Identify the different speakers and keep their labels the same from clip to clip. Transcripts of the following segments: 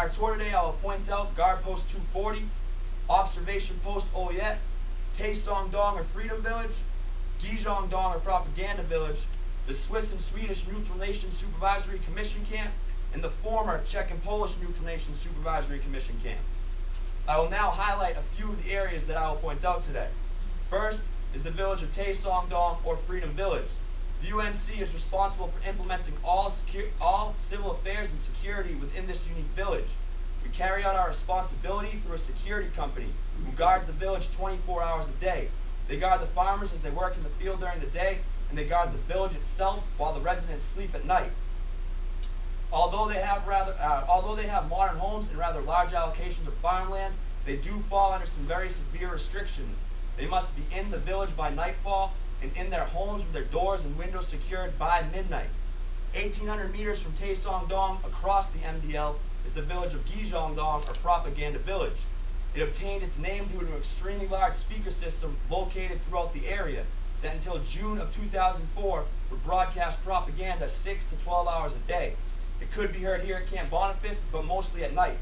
Speaker 1: our tour today, I will point out Guard Post 240, Observation Post Oliet, Taesongdong or Freedom Village, Gijongdong or Propaganda Village, the Swiss and Swedish Neutral Nations Supervisory Commission Camp, and the former Czech and Polish Neutral Nations Supervisory Commission Camp. I will now highlight a few of the areas that I will point out today. First is the village of Taesongdong or Freedom Village. The UNC is responsible for implementing all civil affairs and security within this unique village. We carry out our responsibility through a security company who guards the village 24 hours a day. They guard the farmers as they work in the field during the day, and they guard the village itself while the residents sleep at night. Although they have modern homes and rather large allocations of farmland, they do fall under some very severe restrictions. They must be in the village by nightfall and in their homes with their doors and windows secured by midnight. 1,800 meters from Taesongdong across the MDL is the village of Gijongdong or Propaganda Village. It obtained its name due to an extremely large speaker system located throughout the area that until June of 2004 would broadcast propaganda 6 to 12 hours a day. It could be heard here at Camp Bonifas, but mostly at night.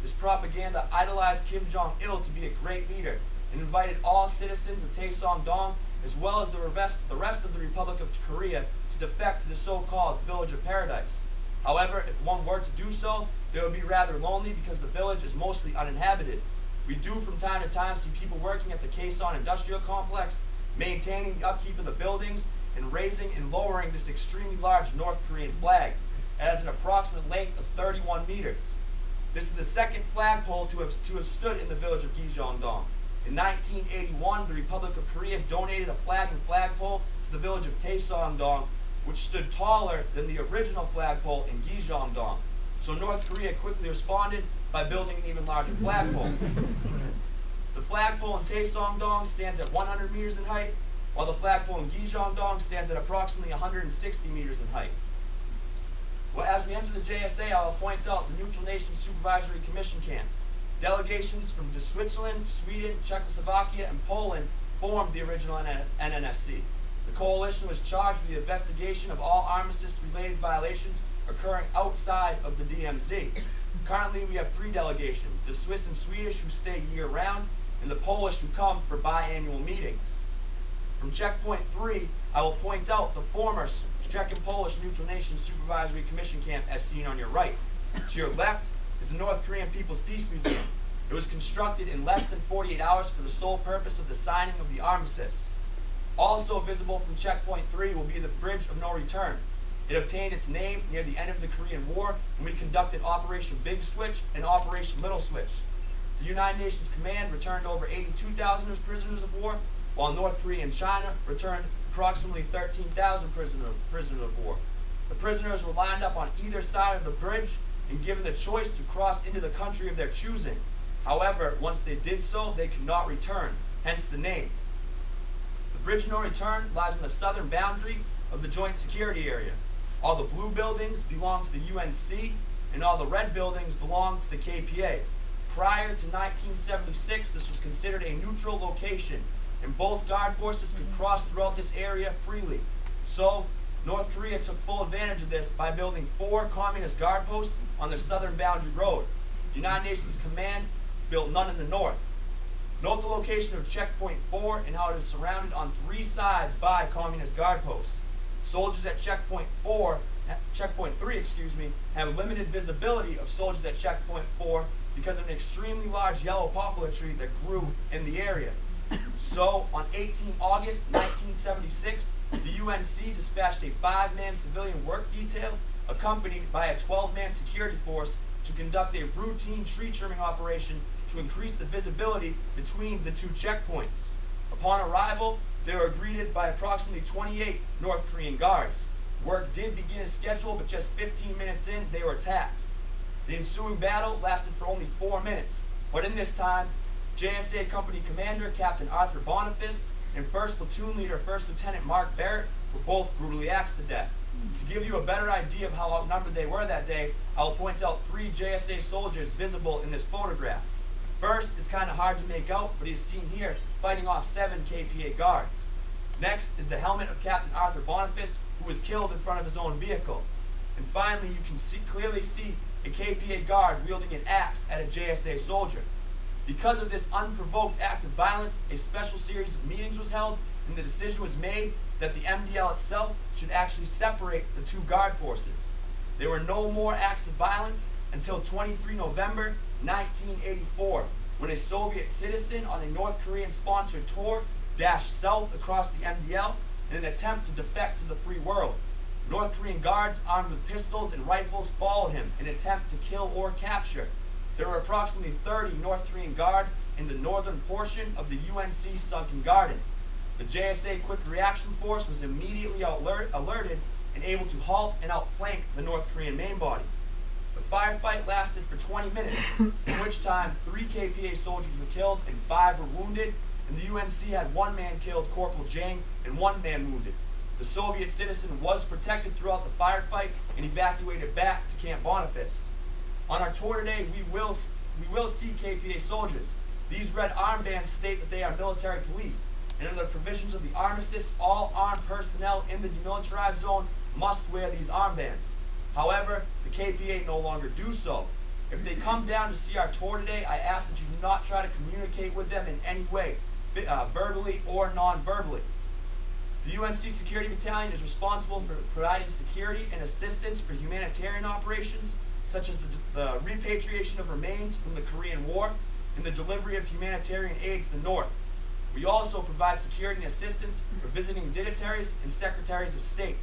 Speaker 1: This propaganda idolized Kim Jong-il to be a great leader and invited all citizens of Taesongdong as well as the rest of the Republic of Korea to defect to the so-called Village of Paradise. However, if one were to do so, they would be rather lonely because the village is mostly uninhabited. We do from time to time see people working at the Kaesong Industrial Complex, maintaining the upkeep of the buildings, and raising and lowering this extremely large North Korean flag. It has an approximate length of 31 meters. This is the second flagpole to have stood in the village of Gijongdong. In 1981, the Republic of Korea donated a flag and flagpole to the village of Taesongdong, which stood taller than the original flagpole in Gijongdong. So North Korea quickly responded by building an even larger flagpole. The flagpole in Taesongdong stands at 100 meters in height, while the flagpole in Gijongdong stands at approximately 160 meters in height. Well, as we enter the JSA, I will point out the Neutral Nations Supervisory Commission Camp. Delegations from Switzerland, Sweden, Czechoslovakia, and Poland formed the original NNSC. The coalition was charged with the investigation of all armistice-related violations occurring outside of the DMZ. Currently, we have 3 delegations, the Swiss and Swedish who stay year-round, and the Polish who come for biannual meetings. From Checkpoint 3, I will point out the former Czech and Polish Neutral Nations Supervisory Commission Camp as seen on your right. To your left is the North Korean People's Peace Museum. It was constructed in less than 48 hours for the sole purpose of the signing of the armistice. Also visible from Checkpoint 3 will be the Bridge of No Return. It obtained its name near the end of the Korean War when we conducted Operation Big Switch and Operation Little Switch. The United Nations Command returned over 82,000 prisoners of war, while North Korea and China returned approximately 13,000 prisoners of war. The prisoners were lined up on either side of the bridge and given the choice to cross into the country of their choosing. However, once they did so, they could not return, hence the name. The Bridge of No Return lies on the southern boundary of the Joint Security Area. All the blue buildings belong to the UNC, and all the red buildings belong to the KPA. Prior to 1976, this was considered a neutral location, and both guard forces could cross throughout this area freely. So, North Korea took full advantage of this by building 4 communist guard posts on their southern boundary road. The United Nations Command built none in the north. Note the location of Checkpoint 4 and how it is surrounded on 3 sides by communist guard posts. Soldiers at Checkpoint 3, have limited visibility of soldiers at Checkpoint 4 because of an extremely large yellow poplar tree that grew in the area. So, on 18 August 1976, the UNC dispatched a 5-man civilian work detail accompanied by a 12-man security force to conduct a routine tree trimming operation to increase the visibility between the 2 checkpoints. Upon arrival, they were greeted by approximately 28 North Korean guards. Work did begin as scheduled, but just 15 minutes in, they were attacked. The ensuing battle lasted for only 4 minutes, but in this time, JSA Company Commander Captain Arthur Bonifas and 1st Platoon Leader 1st Lieutenant Mark Barrett were both brutally axed to death. To give you a better idea of how outnumbered they were that day, I will point out 3 JSA soldiers visible in this photograph. First, it's kind of hard to make out, but he's seen here fighting off 7 KPA guards. Next is the helmet of Captain Arthur Bonifas, who was killed in front of his own vehicle. And finally, you can clearly see a KPA guard wielding an axe at a JSA soldier. Because of this unprovoked act of violence, a special series of meetings was held, and the decision was made that the MDL itself should actually separate the two guard forces. There were no more acts of violence until 23 November 1984, when a Soviet citizen on a North Korean-sponsored tour dashed south across the MDL in an attempt to defect to the free world. North Korean guards armed with pistols and rifles followed him in an attempt to kill or capture. There were approximately 30 North Korean guards in the northern portion of the UNC Sunken Garden. The JSA Quick Reaction Force was immediately alerted and able to halt and outflank the North Korean main body. The firefight lasted for 20 minutes, in which time 3 KPA soldiers were killed and 5 were wounded, and the UNC had 1 man killed, Corporal Jang, and 1 man wounded. The Soviet citizen was protected throughout the firefight and evacuated back to Camp Bonifas. On our tour today, we will see KPA soldiers. These red armbands state that they are military police, and under the provisions of the armistice, all armed personnel in the demilitarized zone must wear these armbands. However, the KPA no longer do so. If they come down to see our tour today, I ask that you do not try to communicate with them in any way, verbally or non-verbally. The UNC Security Battalion is responsible for providing security and assistance for humanitarian operations, such as the repatriation of remains from the Korean War and the delivery of humanitarian aid to the North. We also provide security and assistance for visiting dignitaries and secretaries of state,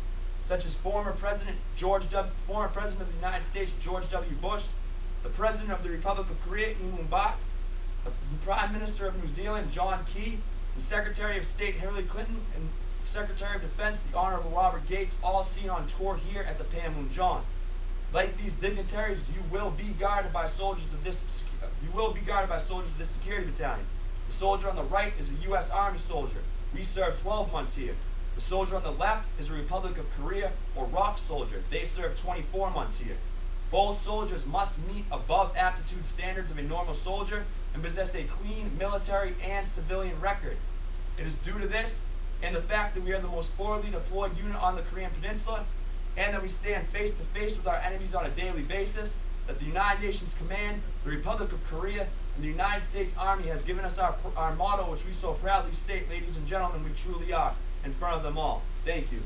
Speaker 1: such as former President of the United States George W. Bush, the President of the Republic of Korea Lee Myung-bak, the Prime Minister of New Zealand John Key, the Secretary of State Hillary Clinton, and Secretary of Defense the Honorable Robert Gates, all seen on tour here at the Panmunjom. Like these dignitaries, you will be guarded by soldiers of this security battalion. The soldier on the right is a U.S. Army soldier. We served 12 months here. The soldier on the left is a Republic of Korea or ROK soldier. They served 24 months here. Both soldiers must meet above aptitude standards of a normal soldier and possess a clean military and civilian record. It is due to this and the fact that we are the most forwardly deployed unit on the Korean Peninsula and that we stand face to face with our enemies on a daily basis that the United Nations Command, the Republic of Korea, and the United States Army has given us our motto, which we so proudly state, ladies and gentlemen, we truly are, in front of them all. Thank you.